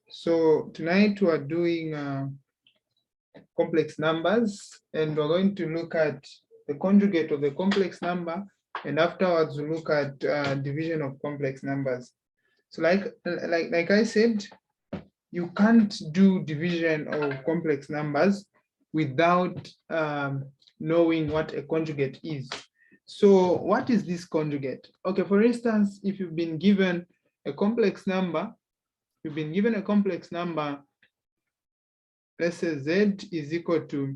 So tonight we are doing complex numbers, and we're going to look at the conjugate of the complex number, and afterwards we'll look at division of complex numbers. So like I said, you can't do division of complex numbers without knowing what a conjugate is. So what is this conjugate? Okay, for instance, if you've been given a complex number, let's say z is equal to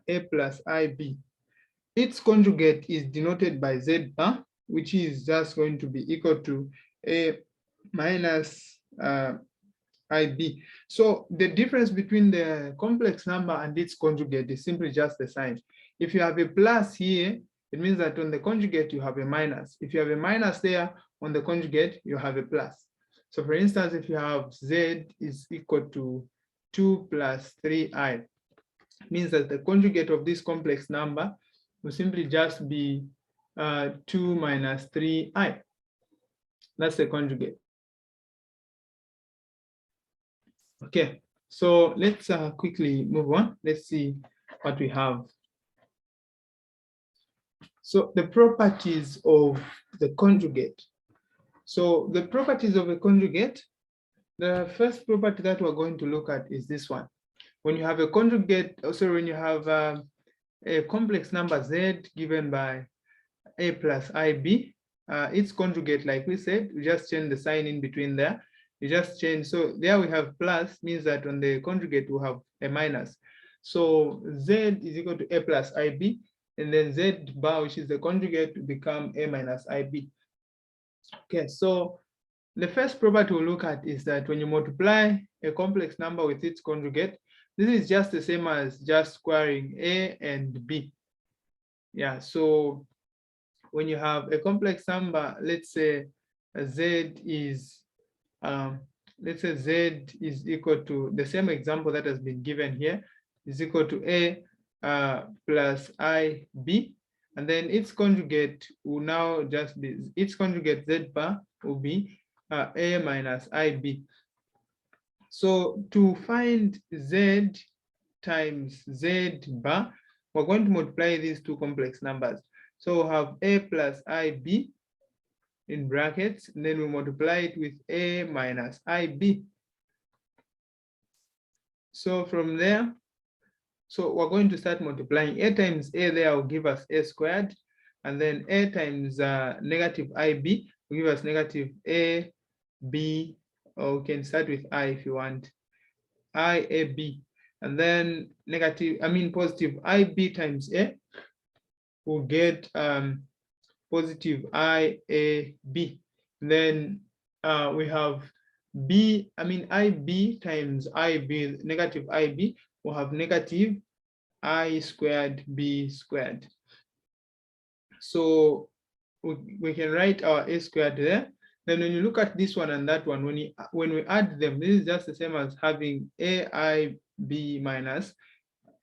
a plus ib. Its conjugate is denoted by z bar, which is just going to be equal to a minus ib. So the difference between the complex number and its conjugate is simply just the sign. If you have a plus here, it means that on the conjugate you have a minus. If you have a minus there, on the conjugate you have a plus. So for instance, if you have z is equal to 2 plus 3i, it means that the conjugate of this complex number will simply just be 2 minus 3i. That's the conjugate. Okay, so let's quickly move on. Let's see what we have. So the properties of the conjugate. So the properties of a conjugate, the first property that we're going to look at is this one. When you have a conjugate, also when you have a complex number z given by a plus ib, its conjugate, like we said, we just change the sign in between there. You just change, so there we have plus, means that on the conjugate we have a minus. So z is equal to a plus ib, and then z bar, which is the conjugate, to become a minus ib. Okay, so the first property we'll look at is that when you multiply a complex number with its conjugate, this is just the same as just squaring a and b. Yeah, so when you have a complex number, let's say z is equal to the same example that has been given here, is equal to a plus ib, and then its conjugate will now just be, its conjugate z bar will be a minus ib. So to find z times z bar, we're going to multiply these two complex numbers. So we'll have a plus ib in brackets, and then we multiply it with a minus ib. So from there, so we're going to start multiplying. A times a there will give us a squared, and then a times negative ib will give us negative a b, or we can start with I if you want, iab, and then positive ib times a will get positive iab. Then we have ib times ib, negative ib, will have negative I squared b squared. So we can write our a squared there. Then when you look at this one and that one, when we add them, this is just the same as having aib minus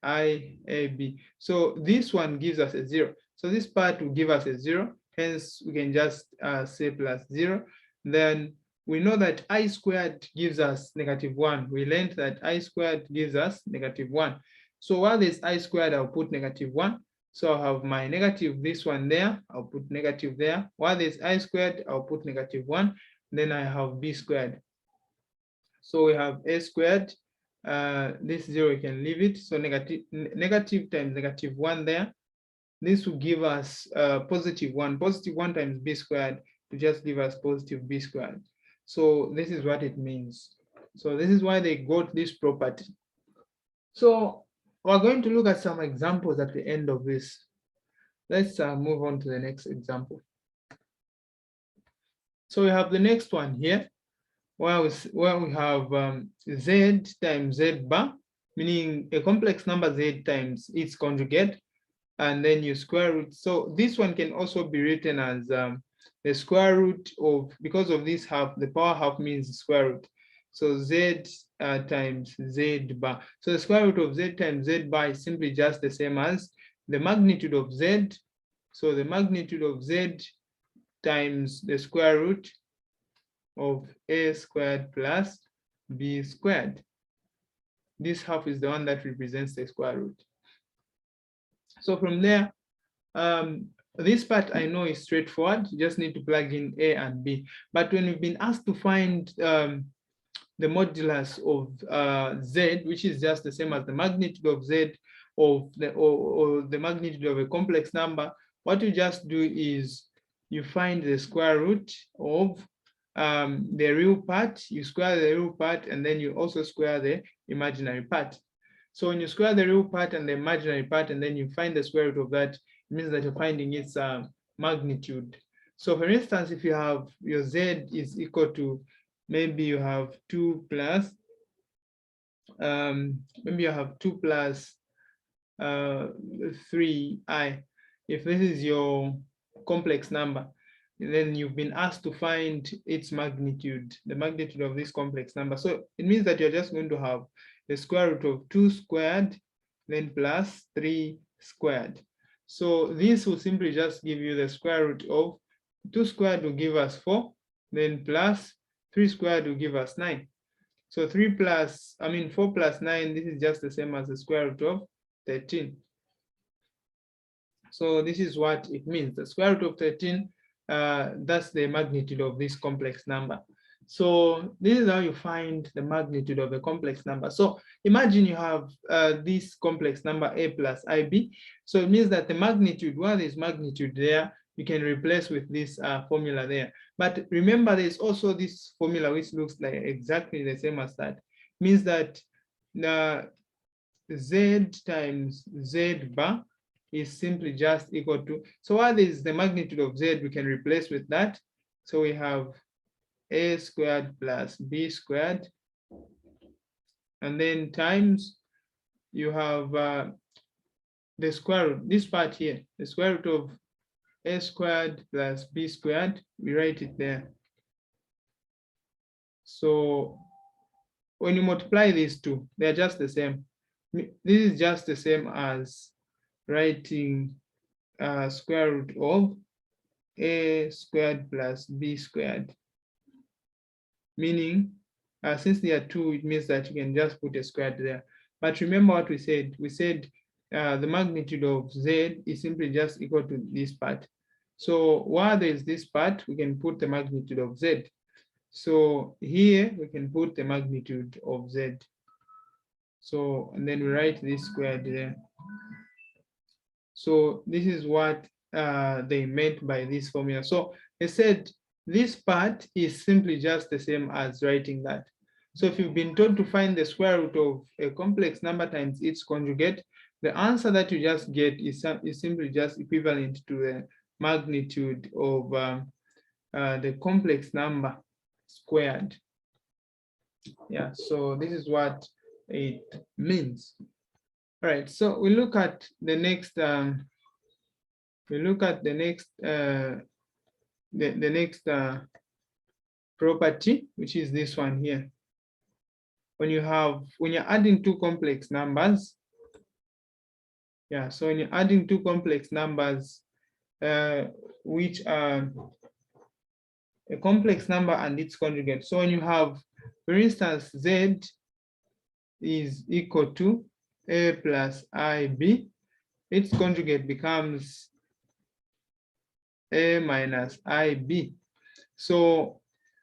iab. So this one gives us a 0. So this part will give us a 0. Hence, we can just say plus 0. Then we know that I squared gives us negative 1. We learned that I squared gives us negative 1. So while there's I squared, I'll put negative 1. So I'll have my negative, this one there, I'll put negative there. While there's I squared, I'll put negative 1. Then I have b squared. So we have a squared. This 0, you can leave it. So negative times negative 1 there. This will give us positive 1. Positive 1 times b squared to just give us positive b squared. So this is what it means. So this is why they got this property. So we're going to look at some examples at the end of this. Let's move on to the next example. So we have the next one here, where we have z times z bar, meaning a complex number z times its conjugate, and then you square root. So this one can also be written as the square root of, because of this half, the power half means square root. So z times z bar. So the square root of z times z bar is simply just the same as the magnitude of z. So the magnitude of z times the square root of a squared plus b squared. This half is the one that represents the square root. So from there, this part I know is straightforward. You just need to plug in a and b. But when we've been asked to find the modulus of z, which is just the same as the magnitude of z of the or the magnitude of a complex number, what you just do is you find the square root of the real part, you square the real part, and then you also square the imaginary part. So when you square the real part and the imaginary part, and then you find the square root of that, it means that you're finding its magnitude. So for instance, if you have your z is equal to, maybe you have 2 plus, maybe you have 2 plus 3i. If this is your complex number, then you've been asked to find its magnitude, the magnitude of this complex number. So it means that you're just going to have the square root of 2 squared, then plus 3 squared. So this will simply just give you the square root of 2 squared will give us 4, then plus 3 squared will give us 9. So 4 plus 9, this is just the same as the square root of 13. So this is what it means. The square root of 13, that's the magnitude of this complex number. So this is how you find the magnitude of a complex number. So imagine you have this complex number a plus ib. So it means that the magnitude, while there's magnitude there, you can replace with this formula there. But remember, there's also this formula which looks like exactly the same as that. It means that the z times z bar is simply just equal to, so what is the magnitude of z, we can replace with that. So we have a squared plus b squared, and then times you have the square root, this part here, the square root of a squared plus b squared, we write it there. So when you multiply these two, they're just the same. This is just the same as writing square root of a squared plus b squared, meaning since there are two, it means that you can just put a squared there. But remember what we said. We said the magnitude of z is simply just equal to this part. So while there is this part, we can put the magnitude of z. So here we can put the magnitude of z. So, and then we write this squared there. So this is what they meant by this formula. So they said this part is simply just the same as writing that. So if you've been told to find the square root of a complex number times its conjugate, the answer that you just get is simply just equivalent to the magnitude of the complex number squared. Yeah, so this is what it means. All right, so we look at the next property, which is this one here. When you're adding two complex numbers, yeah, so when you're adding two complex numbers, which are a complex number and its conjugate. So when you have, for instance, z is equal to a plus ib, its conjugate becomes a minus ib. So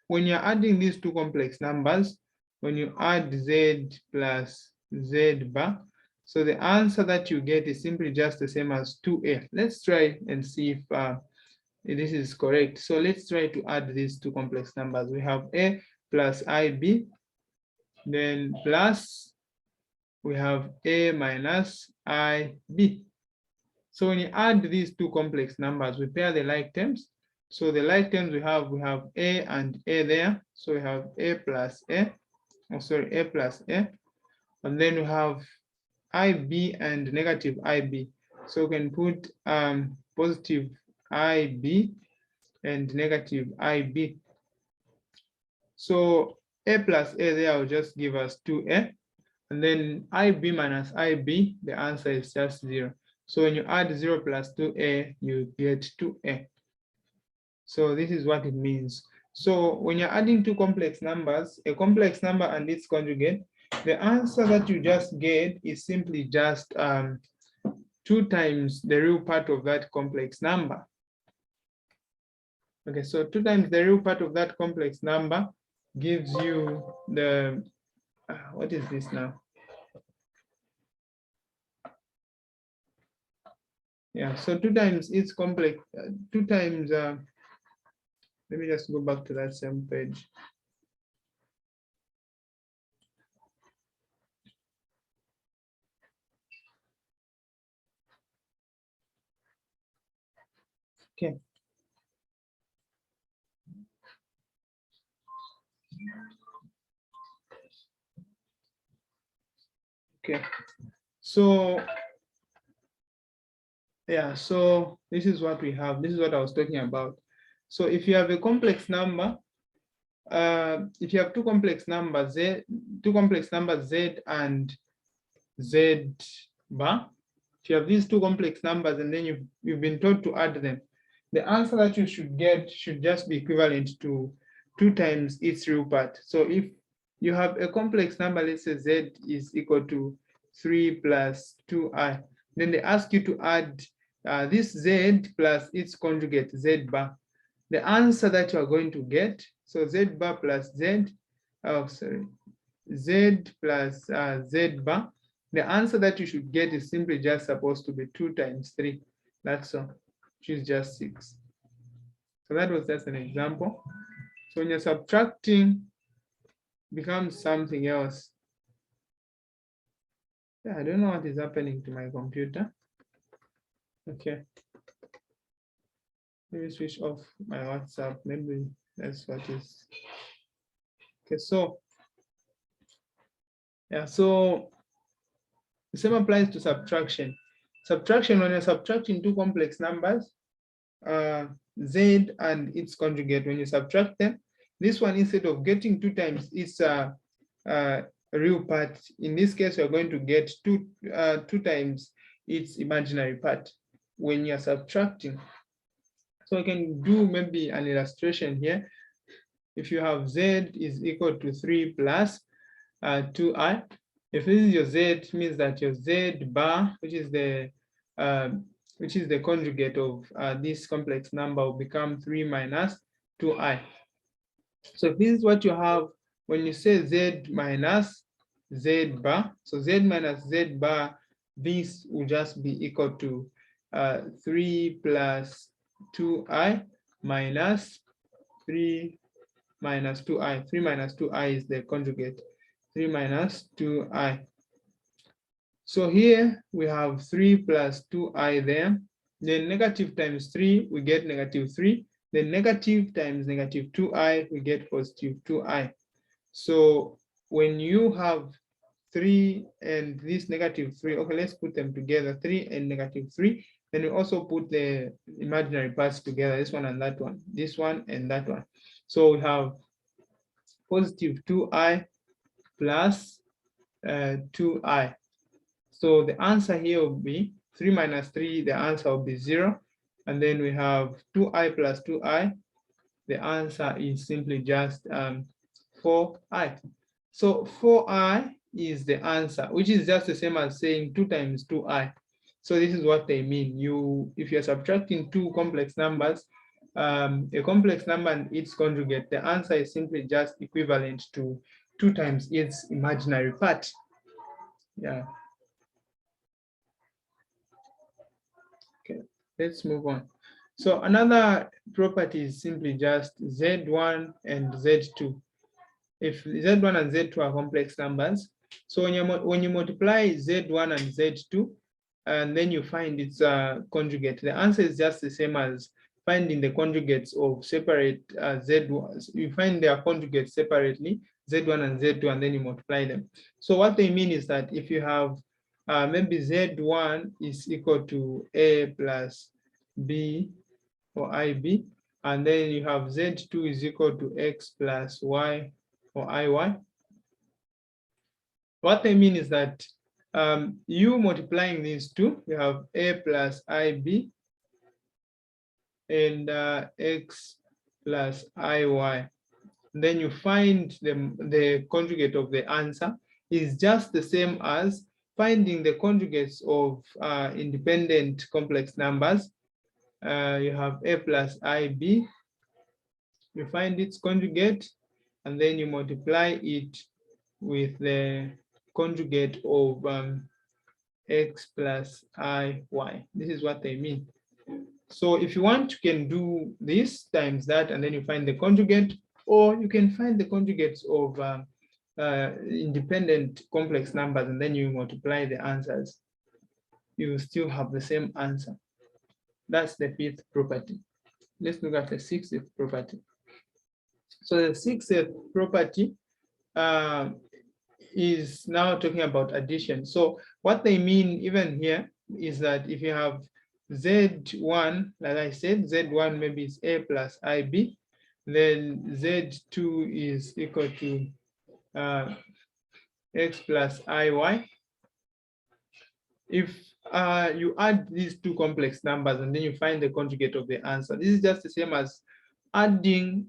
when you're adding these two complex numbers, when you add z plus z bar, so the answer that you get is simply just the same as 2a. Let's try and see if this is correct. So let's try to add these two complex numbers. We have a plus ib, then plus we have a minus ib. So when you add these two complex numbers, we pair the like terms. So the like terms we have a and a there. So we have a plus a, a plus a. And then we have ib and negative ib. So we can put positive ib and negative ib. So a plus a there will just give us 2a. And then ib minus ib, the answer is just 0. So when you add 0 plus 2a, you get 2a. So this is what it means. So when you're adding two complex numbers, a complex number and its conjugate, the answer that you just get is simply just 2 times the real part of that complex number. Okay, so 2 times the real part of that complex number gives you the, what is this now? Yeah, so 2 times its complex, 2 times, let me just go back to that same page. Okay. Okay, so yeah, so this is what we have. This is what I was talking about. So if you have a complex number, if you have two complex numbers, Z and Z bar, if you have these two complex numbers and then you've been told to add them, the answer that you should get should just be equivalent to 2 times its real part. So if you have a complex number, let's say Z is equal to 3 plus 2i, then they ask you to add this Z plus its conjugate, Z bar. The answer that you are going to get, so Z bar plus Z, Z plus Z bar, the answer that you should get is simply just supposed to be 2 times 3. That's all, which is just 6. So that was just an example. So when you're subtracting, becomes something else. Yeah, I don't know what is happening to my computer. Okay. Let me switch off my WhatsApp. Maybe that's what is. Okay, so yeah, so the same applies to subtraction. Subtraction, when you're subtracting two complex numbers, Z and its conjugate, when you subtract them, this one, instead of getting 2 times its real part, in this case, you're going to get 2 times its imaginary part when you're subtracting. So I can do maybe an illustration here. If you have Z is equal to 3 plus 2i, if this is your Z, it means that your Z bar, which is the conjugate of this complex number, will become 3 minus 2i. So if this is what you have when you say Z minus Z bar, so Z minus Z bar, this will just be equal to 3 plus 2i minus 3 minus 2i. 3 minus 2i is the conjugate. 3 minus 2i. So here we have 3 plus 2i there. Then negative times 3, we get negative 3. Then negative times negative 2i, we get positive 2i. So when you have 3 and this negative 3, okay, let's put them together, 3 and negative 3. Then we also put the imaginary parts together, this one and that one, this one and that one. So we have positive 2i plus 2i. So the answer here will be 3 minus 3, the answer will be 0. And then we have 2i plus 2i. The answer is simply just 4i. So 4i is the answer, which is just the same as saying 2 times 2i. So this is what they mean. If you're subtracting two complex numbers, a complex number and its conjugate, the answer is simply just equivalent to 2 times its imaginary part. Yeah. Okay, let's move on. So another property is simply just Z1 and Z2. If Z1 and Z2 are complex numbers, so when you multiply Z1 and Z2, and then you find its conjugate, the answer is just the same as finding the conjugates of separate Z1. You find their conjugates separately, Z1 and Z2, and then you multiply them. So what they mean is that if you have maybe Z1 is equal to A plus B or IB, and then you have Z2 is equal to X plus Y or IY. What they mean is that you multiplying these two, you have A plus IB and x plus iy. Then you find the conjugate of the answer is just the same as finding the conjugates of independent complex numbers. You have a plus ib, you find its conjugate, and then you multiply it with the conjugate of x plus iy. This is what they mean. So if you want, you can do this times that, and then you find the conjugate, or you can find the conjugates of independent complex numbers, and then you multiply the answers. You will still have the same answer. That's the fifth property. Let's look at the sixth property. So the sixth property is now talking about addition. So what they mean even here is that if you have Z1, like I said, Z1 maybe is A plus IB, then Z2 is equal to X plus IY. If you add these two complex numbers and then you find the conjugate of the answer, this is just the same as adding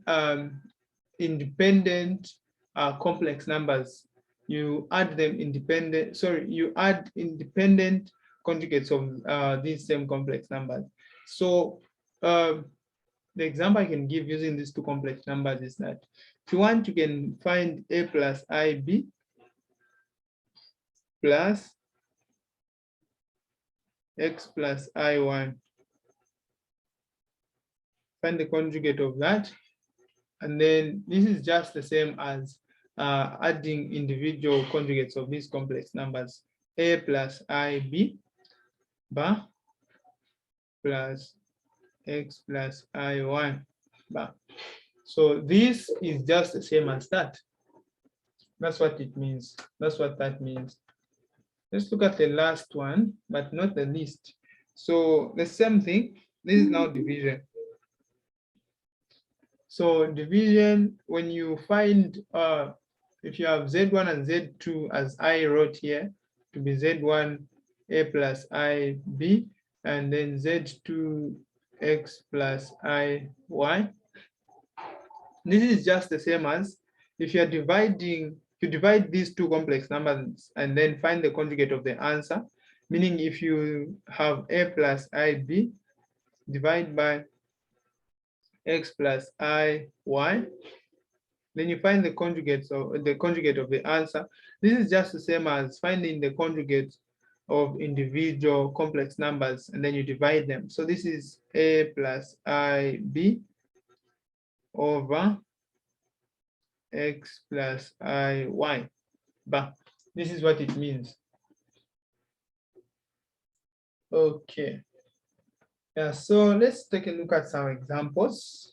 independent complex numbers. You add them independent, sorry, you add independent conjugates of these same complex numbers. So the example I can give using these two complex numbers is that if you want, you can find A plus IB plus X plus I1. Find the conjugate of that. And then this is just the same as adding individual conjugates of these complex numbers. A plus IB bar plus X plus I1 bar. So this is just the same as that. That's what it means. That's what that means. Let's look at the last one, but not the least. So the same thing. This is now division. So division, when you find, if you have Z1 and Z2 as I wrote here, to be Z1 A plus IB, and then Z2 X plus IY. This is just the same as if you're dividing, you divide these two complex numbers and then find the conjugate of the answer, meaning if you have A plus IB, divide by X plus IY, then you find the conjugates of the conjugate of the answer. This is just the same as finding the conjugate of individual complex numbers and then you divide them. So this is A plus IB over X plus IY. But this is what it means. Okay. Yeah, so let's take a look at some examples.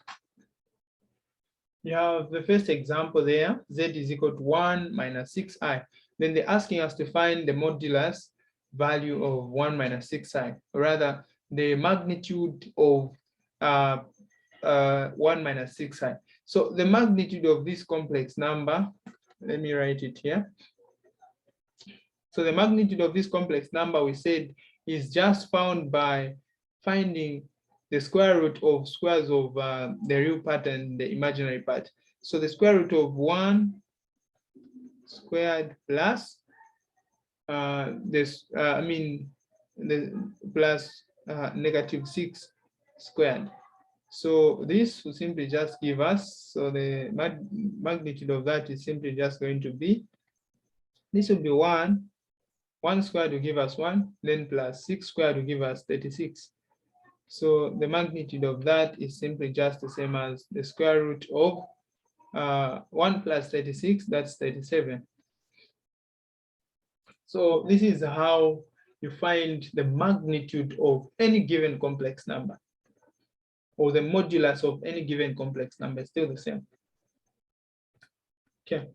You have the first example there, Z is equal to 1 minus 6i. Then they're asking us to find the modulus value of 1 minus 6i, or rather the magnitude of 1 minus 6i. So the magnitude of this complex number, let me write it here. So the magnitude of this complex number, we said, is just found by finding the square root of squares of the real part and the imaginary part. So the square root of 1 squared plus the plus negative 6 squared. So this will simply just give us, so the magnitude of that is simply just going to be, this will be 1 squared will give us 1, then plus 6 squared will give us 36. So the magnitude of that is simply just the same as the square root of 1 plus 36, that's 37. So this is how you find the magnitude of any given complex number, or the modulus of any given complex number, still the same. Okay.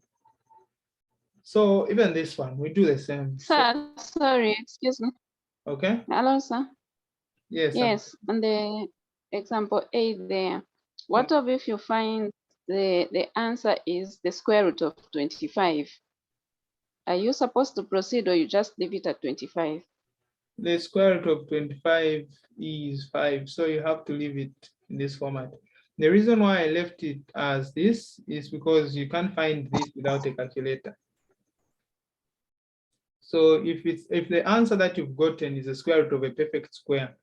So even this one, we do the same. Sir, sorry, excuse me. Okay. Hello, sir. Yes. Yes, on the example A there, what of if you find the answer is the square root of 25? Are you supposed to proceed or you just leave it at 25? The square root of 25 is 5, so you have to leave it. in this format. The reason why I left it as this is because you can't find this without a calculator. So if the answer that you've gotten is the square root of a perfect square,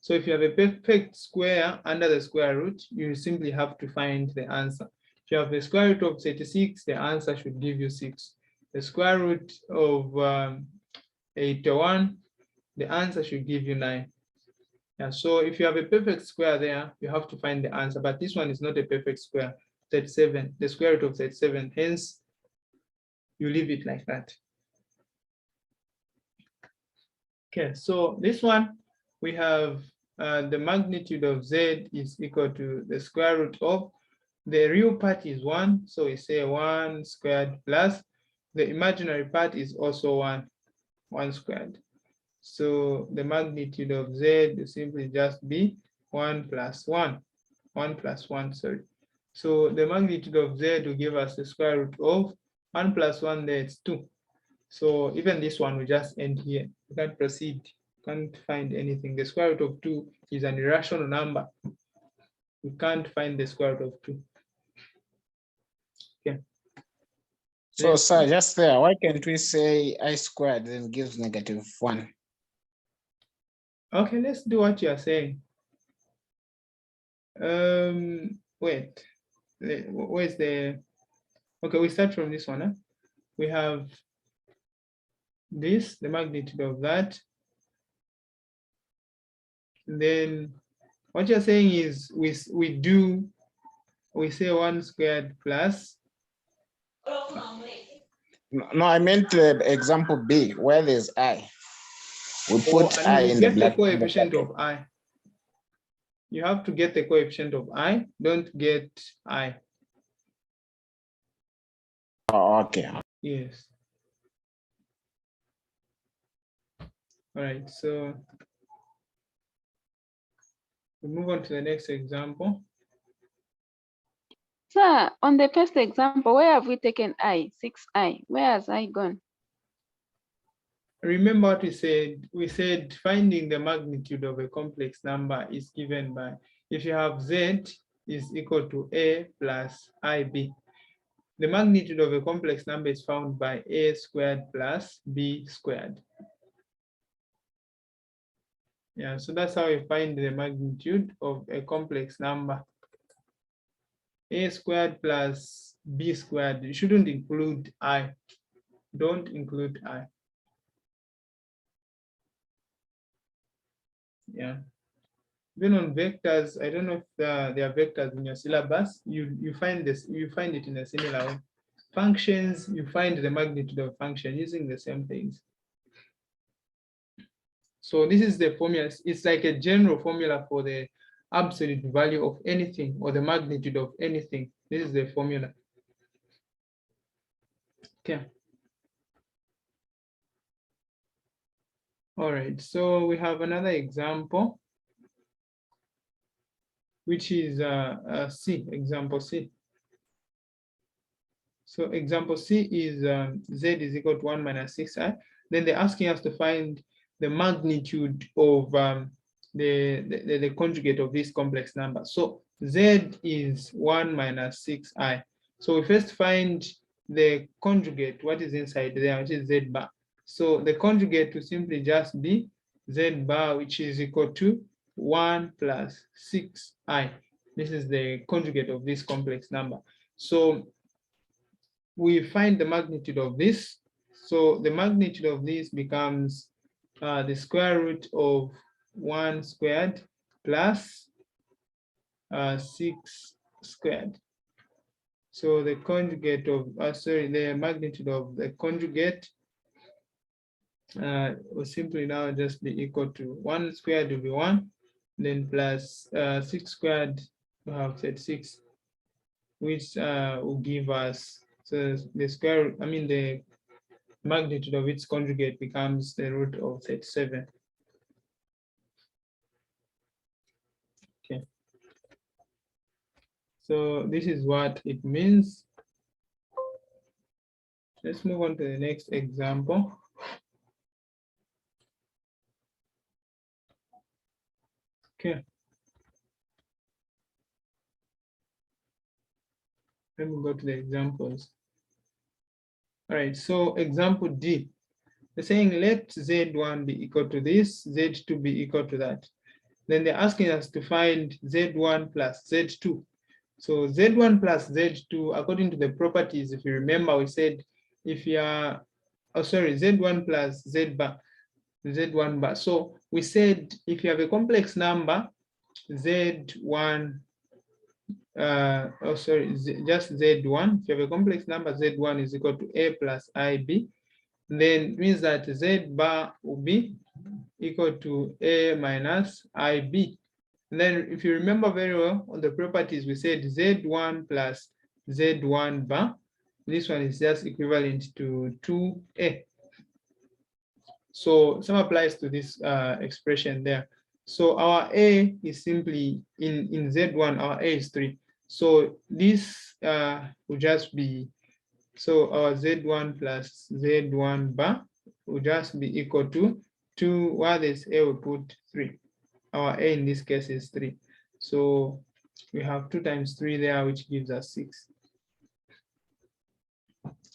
so if you have a perfect square under the square root, you simply have to find the answer. If you have the square root of 36, the answer should give you 6. The square root of 81, the answer should give you 9. Yeah, so if you have a perfect square there, you have to find the answer, but this one is not a perfect square, 37, the square root of 37, hence you leave it like that. Okay, so this one, we have the magnitude of z is equal to the square root of, the real part is 1, so we say 1 squared plus, the imaginary part is also 1 squared. So the magnitude of z will simply just be 1 plus 1, 1 plus 1, sorry. So the magnitude of z will give us the square root of 1 plus 1, there it's 2. So even this one will just end here. You can't proceed, can't find anything. The square root of 2 is an irrational number. You can't find the square root of 2. Okay. So, sir, just there, why can't we say I squared then gives -1? Okay, let's do what you are saying. Wait, where's the, okay, we start from this one. Huh? We have this, the magnitude of that. And then what you're saying is we say 1 squared plus. No, I meant example B, where there's I. We put And I you in the get the black. coefficient of I. You have to get the coefficient of I, don't get I. Oh, okay. Yes. All right, so we move on to the next example. Sir, on the first example, where have we taken I, 6I? Where has I gone? Remember what we said? We said finding the magnitude of a complex number is given by, if you have z is equal to a plus ib. The magnitude of a complex number is found by a squared plus b squared. Yeah, so that's how we find the magnitude of a complex number. A squared plus b squared. You shouldn't include I. Don't include I. Yeah. Even on vectors, I don't know if there are vectors in your syllabus. You find this. You find it in a similar way. Functions, you find the magnitude of function using the same things. So this is the formula. It's like a general formula for the absolute value of anything or the magnitude of anything. This is the formula. Okay. All right, so we have another example, which is C, example C. So example C is Z is equal to 1 minus 6i. Then they're asking us to find the magnitude of the conjugate of this complex number. So Z is 1 minus 6i. So we first find the conjugate, what is inside there, which is Z bar. So the conjugate will simply just be Z bar, which is equal to 1 plus 6i. This is the conjugate of this complex number. So we find the magnitude of this. So the magnitude of this becomes the square root of 1 squared plus 6 squared. So the conjugate of, the magnitude of the conjugate will simply now just be equal to 1 squared will be 1, then plus 6 squared, we have said 6, which will give us, so the square, the magnitude of its conjugate becomes the root of 37. Okay. So this is what it means. Let's move on to the next example. Okay. Let me go to the examples. All right, so example D. They're saying let Z1 be equal to this, Z2 be equal to that. Then they're asking us to find Z1 plus Z2. So Z1 plus Z2, according to the properties, if you remember, we said if you are, oh sorry, Z1 plus Z bar, Z1 bar. So we said if you have a complex number, Z1, oh sorry, just Z1, if you have a complex number, Z1 is equal to A plus IB, then it means that Z bar will be equal to A minus IB. And then if you remember very well on the properties, we said Z1 plus Z1 bar. This one is just equivalent to 2A. So some applies to this expression there. So our A is simply in Z1, our A is 3. So this will just be, so our Z1 plus Z1 bar will just be equal to 2, while this A will put 3. Our A in this case is 3. So we have 2 times 3 there, which gives us 6.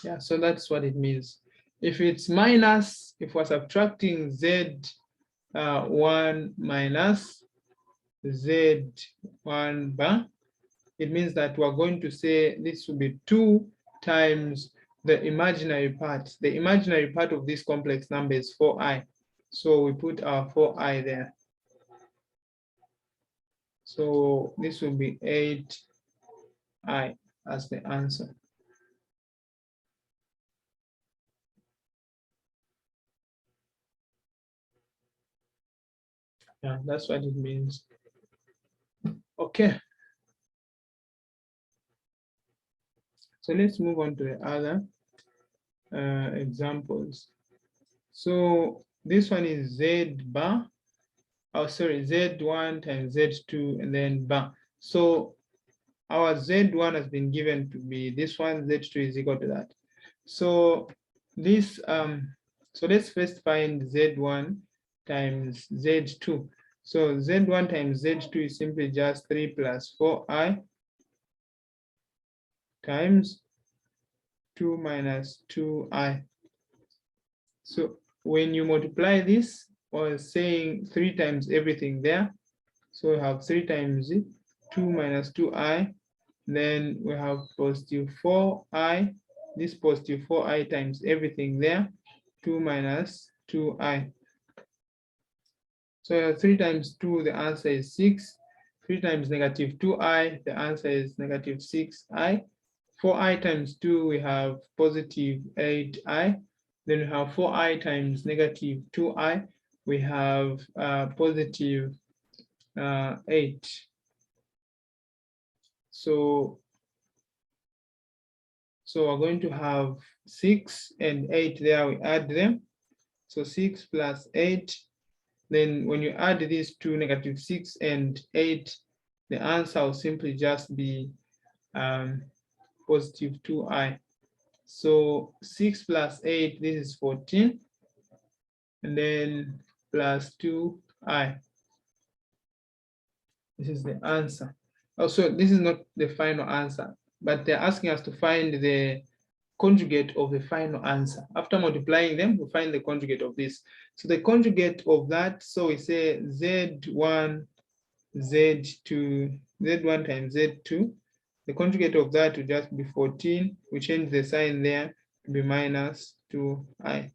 Yeah, so that's what it means. If it's minus, if we're subtracting Z1 minus Z1 bar, it means that we're going to say this will be 2 times the imaginary part. The imaginary part of this complex number is 4i. So we put our 4i there. So this will be 8i as the answer. Yeah, that's what it means. Okay. So let's move on to the other examples. So this one is Z bar. Oh, sorry, Z1 times Z2 and then bar. So our Z1 has been given to be this one, Z2 is equal to that. So this, so let's first find Z1 times Z2. So Z1 times Z2 is simply just 3 plus 4i times 2 minus 2i. So when you multiply this, or saying 3 times everything there, so we have 3 times 2 minus 2i, then we have positive 4i, this positive 4i times everything there, 2 minus 2i. So 3 times 2, the answer is 6. 3 times negative 2i, the answer is negative 6i. 4i times 2, we have positive 8i. Then we have 4i times negative 2i, we have positive 8. So we're going to have 6 and 8 there, we add them. So 6 plus 8. Then when you add these two, negative 6 and 8, the answer will simply just be positive 2i. So 6 plus 8, this is 14. And then plus 2i. This is the answer. Also, this is not the final answer, but they're asking us to find the conjugate of the final answer. After multiplying them, we find the conjugate of this. So the conjugate of that, so we say Z1, Z2, Z1 times Z2. The conjugate of that will just be 14. We change the sign there to be minus 2i.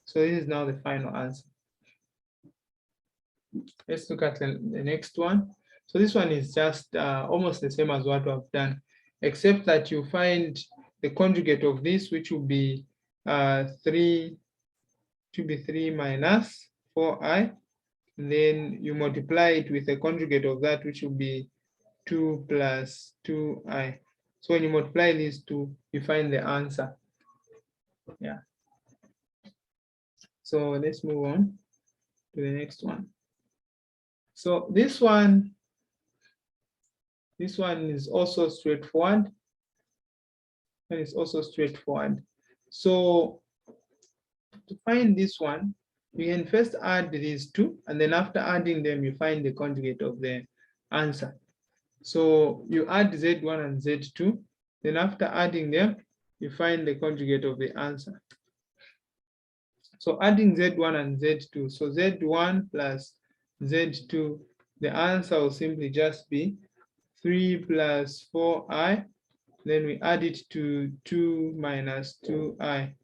So this is now the final answer. Let's look at the next one. So this one is just almost the same as what we have done, except that you find the conjugate of this, which will be 3 minus 4i. And then you multiply it with the conjugate of that, which will be 2 plus 2i. So when you multiply these two, you find the answer. Yeah. So let's move on to the next one. So this one is also straightforward. And it's also straightforward. So to find this one, you can first add these two, and then after adding them, you find the conjugate of the answer. So you add Z1 and Z2, Then after adding them, you find the conjugate of the answer. So adding Z1 and Z2, so Z1 plus Z2, the answer will simply just be 3 plus 4i. Then we add it to 2 minus 2i.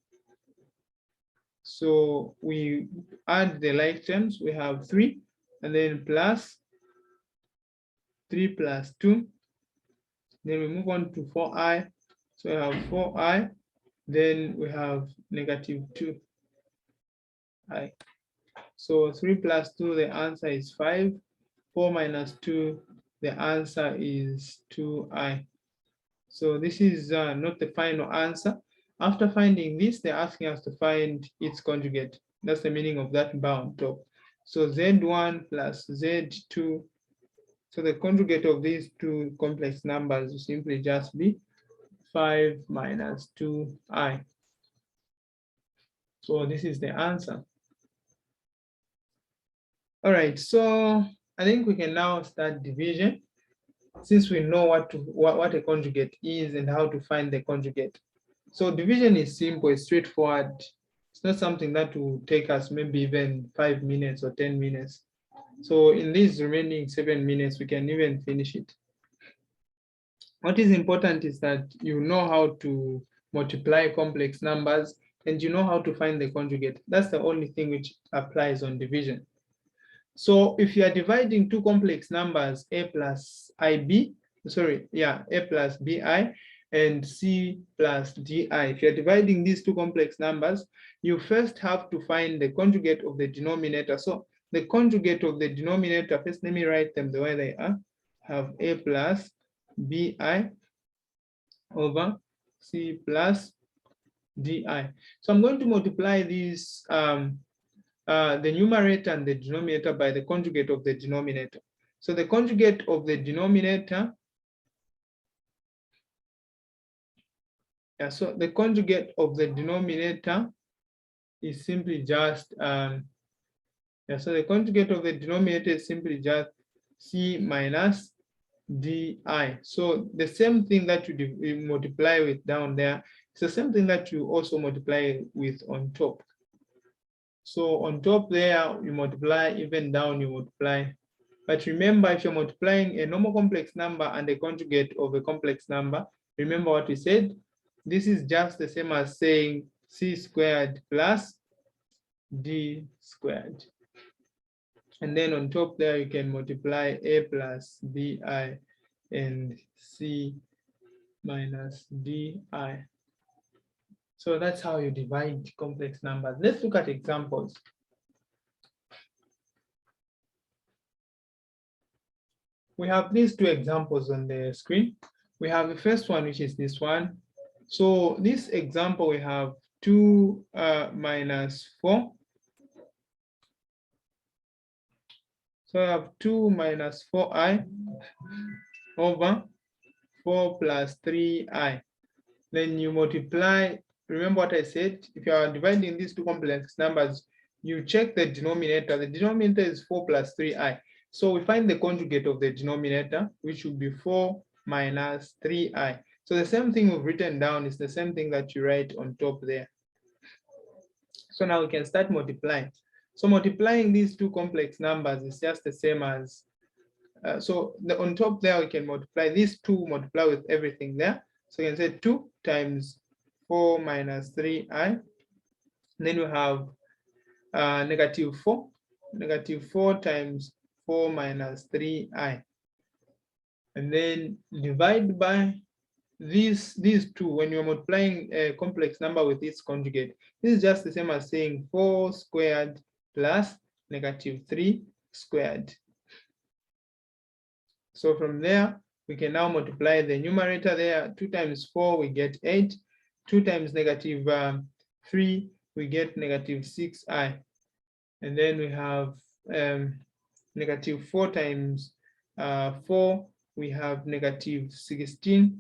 So we add the like terms, we have 3, and then plus 3 plus 2. Then we move on to 4i. So we have 4i, then we have negative 2i. So 3 plus 2, the answer is 5. 4 minus 2, the answer is 2i. So this is not the final answer. After finding this, they're asking us to find its conjugate. That's the meaning of that bar on top. So Z1 plus Z2. So the conjugate of these two complex numbers will simply just be 5 minus 2i. So this is the answer. All right, so I think we can now start division, since we know what a conjugate is and how to find the conjugate. So division is simple, it's straightforward. It's not something that will take us maybe even 5 minutes or 10 minutes. So in these remaining 7 minutes, we can even finish it. What is important is that you know how to multiply complex numbers and you know how to find the conjugate. That's the only thing which applies on division. So if you are dividing two complex numbers, a plus ib, a plus bi and c plus di, if you're dividing these two complex numbers, you first have to find the conjugate of the denominator. So the conjugate of the denominator, first let me write them the way they are. Have a plus bi over c plus di. So I'm going to multiply these the numerator and the denominator by the conjugate of the denominator. So the conjugate of the denominator, so the conjugate of the denominator is simply just, so the conjugate of the denominator is simply just c minus di. So the same thing that you multiply with down there, it's the same thing that you also multiply with on top. So on top there, you multiply, even down you multiply. But remember, if you're multiplying a normal complex number and a conjugate of a complex number, remember what we said? This is just the same as saying c squared plus d squared. And then on top there, you can multiply a plus bi and c minus di. So that's how you divide complex numbers. Let's look at examples. We have these two examples on the screen. We have the first one, which is this one. So this example, we have 2 minus 4. So I have 2 minus 4i over 4 plus 3i. Then you multiply. Remember what I said, if you are dividing these two complex numbers, you check the denominator. The denominator is 4 plus 3i. So we find the conjugate of the denominator, which would be 4 minus 3i. So the same thing we've written down is the same thing that you write on top there. So now we can start multiplying. So multiplying these two complex numbers is just the same as, on top there, we can multiply these two, multiply with everything there. So you can say 2 times 4 minus 3i. Then we have negative 4. Negative 4 times 4 minus 3i. And then divide by these two. When you're multiplying a complex number with its conjugate, this is just the same as saying 4 squared plus negative 3 squared. So from there, we can now multiply the numerator there. 2 times 4, we get 8. 2 times negative 3, we get negative 6i. And then we have negative 4 times 4, we have negative 16.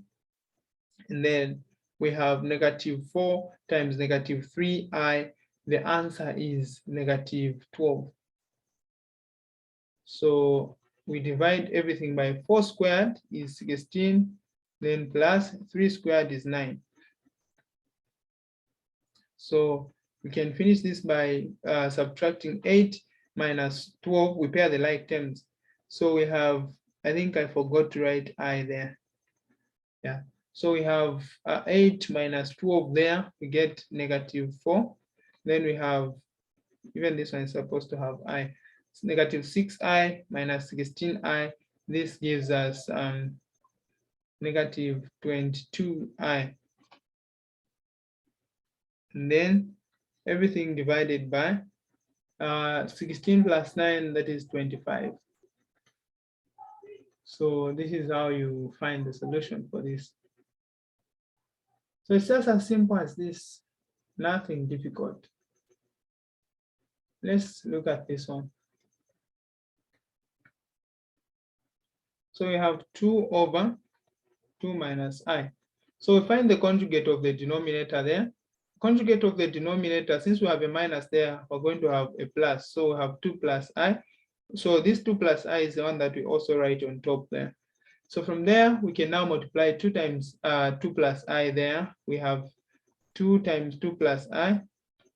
And then we have negative 4 times negative 3i. The answer is negative 12. So we divide everything by 4 squared is 16 then plus 3 squared is 9. So we can finish this by subtracting 8 minus 12. We pair the like terms. So we have, I think I forgot to write I there. Yeah. So we have 8 minus 12 there. We get -4. Then we have, even this one is supposed to have I. It's -6i minus 16i. This gives us -22i. And then everything divided by 16 plus 9, that is 25. So this is how you find the solution for this. So it's just as simple as this, nothing difficult. Let's look at this one. So we have 2 over 2 minus I. So we find the conjugate of the denominator there. Conjugate of the denominator, since we have a minus there, we're going to have a plus. So we have 2 plus I. So this 2 plus I is the one that we also write on top there. So from there, we can now multiply 2 times 2 plus I there. We have 2 times 2 plus I,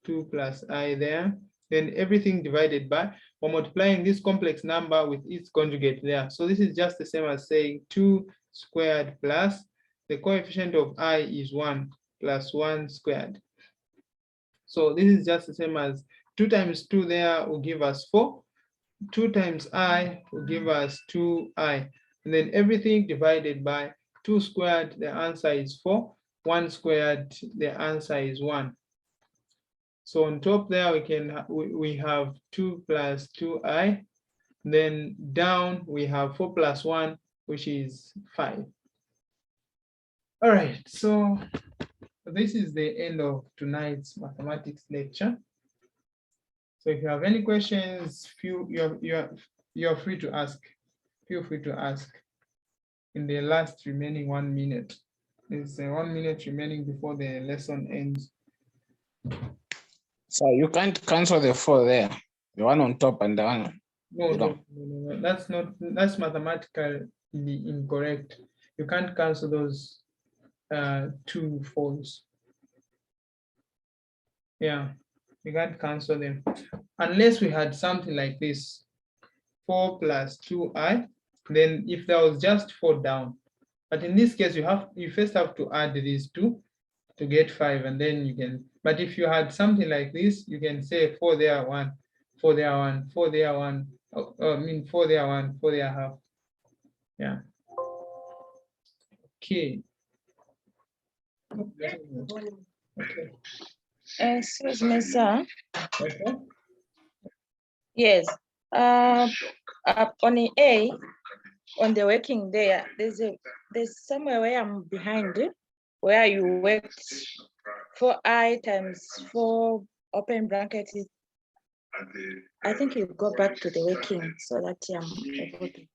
2 plus I there. Then everything divided by, we're multiplying this complex number with its conjugate there. So this is just the same as saying 2 squared plus, the coefficient of I is 1 plus 1 squared. So this is just the same as 2 times 2 there will give us 4. 2 times I will give us 2I. And then everything divided by 2 squared, the answer is 4. 1 squared, the answer is 1. So on top there, we have 2 plus 2I. Then down we have 4 plus 1, which is 5. All right, so this is the end of tonight's mathematics lecture. So if you have any questions, you're free to ask. Feel free to ask in the last remaining 1 minute. There's 1 minute remaining before the lesson ends. So you can't cancel the 4 there, the one on top and the one. No, that's mathematically incorrect. You can't cancel those 2 4s. Yeah, you can't cancel them unless we had something like this: 4 plus 2I. Then if there was just 4 down, but in this case you first have to add these 2 to get 5, and then you can. But if you had something like this, you can say 4 there 1, 4 there 1, 4 there 1. I mean 4 there 1, 4 there half. Yeah. Okay. Okay. Excuse me, sir. Okay. Yes. Up on the A, on the working there, there's somewhere where I'm behind it, where you worked 4I times 4 open brackets. I think you go back to the working so that I'm able to.